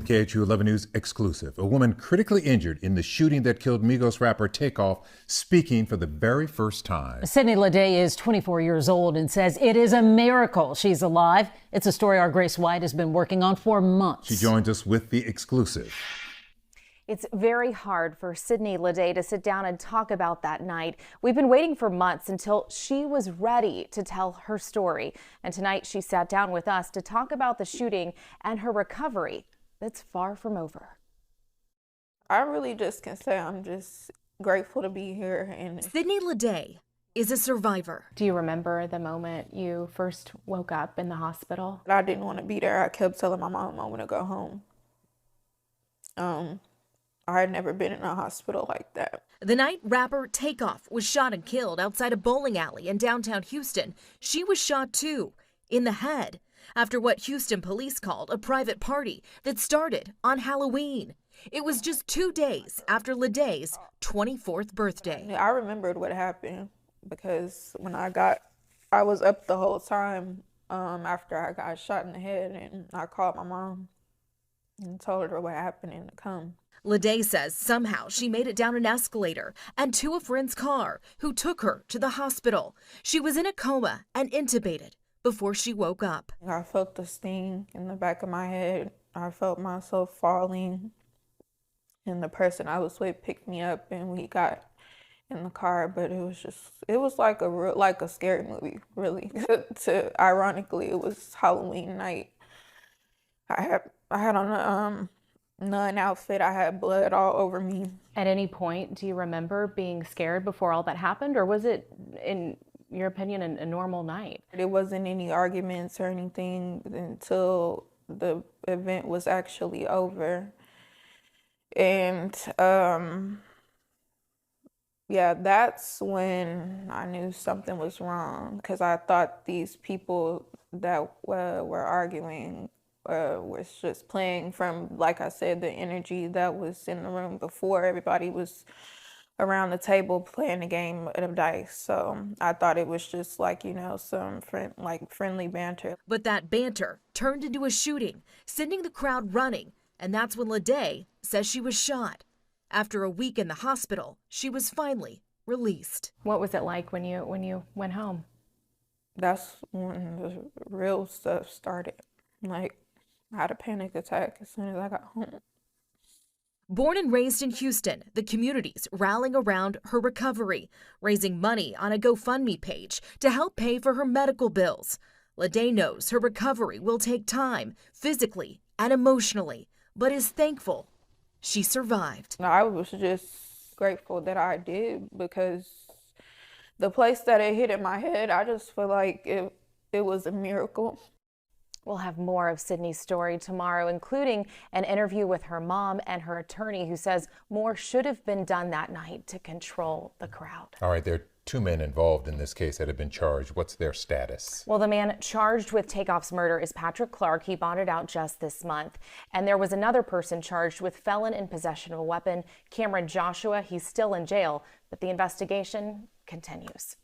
KHU 11 News exclusive. A woman critically injured in the shooting that killed Migos rapper Takeoff, speaking for the very first time. Sydney Leday is 24 years old and says it is a miracle she's alive. It's a story our Grace White has been working on for months. She joins us with the exclusive. It's very hard for Sydney Leday to sit down and talk about that night. We've been waiting for months until she was ready to tell her story. And tonight she sat down with us to talk about the shooting and her recovery that's far from over. I really just can say I'm just grateful to be here. And Sydney Leday is a survivor. Do you remember the moment you first woke up in the hospital? I didn't want to be there. I kept telling my mom I want to go home. I had never been in a hospital like that. The night rapper Takeoff was shot and killed outside a bowling alley in downtown Houston, she was shot too, in the head, after what Houston police called a private party that started on Halloween. It was just 2 days after Leday's 24th birthday. I remembered what happened because when I was up the whole time after I got shot in the head, and I called my mom and told her what happened and to come. Leday says somehow she made it down an escalator and to a friend's car who took her to the hospital. She was in a coma and intubated before she woke up. I felt the sting in the back of my head. I felt myself falling, and the person I was with picked me up and we got in the car, but it was like a scary movie, really. Ironically, it was Halloween night. I had on a nun outfit. I had blood all over me. At any point, do you remember being scared before all that happened, or was it, in your opinion, a normal night? There wasn't any arguments or anything until the event was actually over. And yeah, that's when I knew something was wrong, because I thought these people that were arguing was just playing from, like I said, the energy that was in the room before. Everybody was around the table playing a game of dice. So I thought it was just like, some friendly banter. But that banter turned into a shooting, sending the crowd running. And that's when Leday says she was shot. After a week in the hospital, she was finally released. What was it like when you went home? That's when the real stuff started. I had a panic attack as soon as I got home. Born and raised in Houston, the community's rallying around her recovery, raising money on a GoFundMe page to help pay for her medical bills. Leday knows her recovery will take time, physically and emotionally, but is thankful she survived. I was just grateful that I did, because the place that it hit in my head, I just feel like it was a miracle. We'll have more of Sydney's story tomorrow, including an interview with her mom and her attorney, who says more should have been done that night to control the crowd. All right, there are 2 men involved in this case that have been charged. What's their status? Well, the man charged with Takeoff's murder is Patrick Clark. He bonded out just this month. And there was another person charged with felon in possession of a weapon, Cameron Joshua. He's still in jail, but the investigation continues.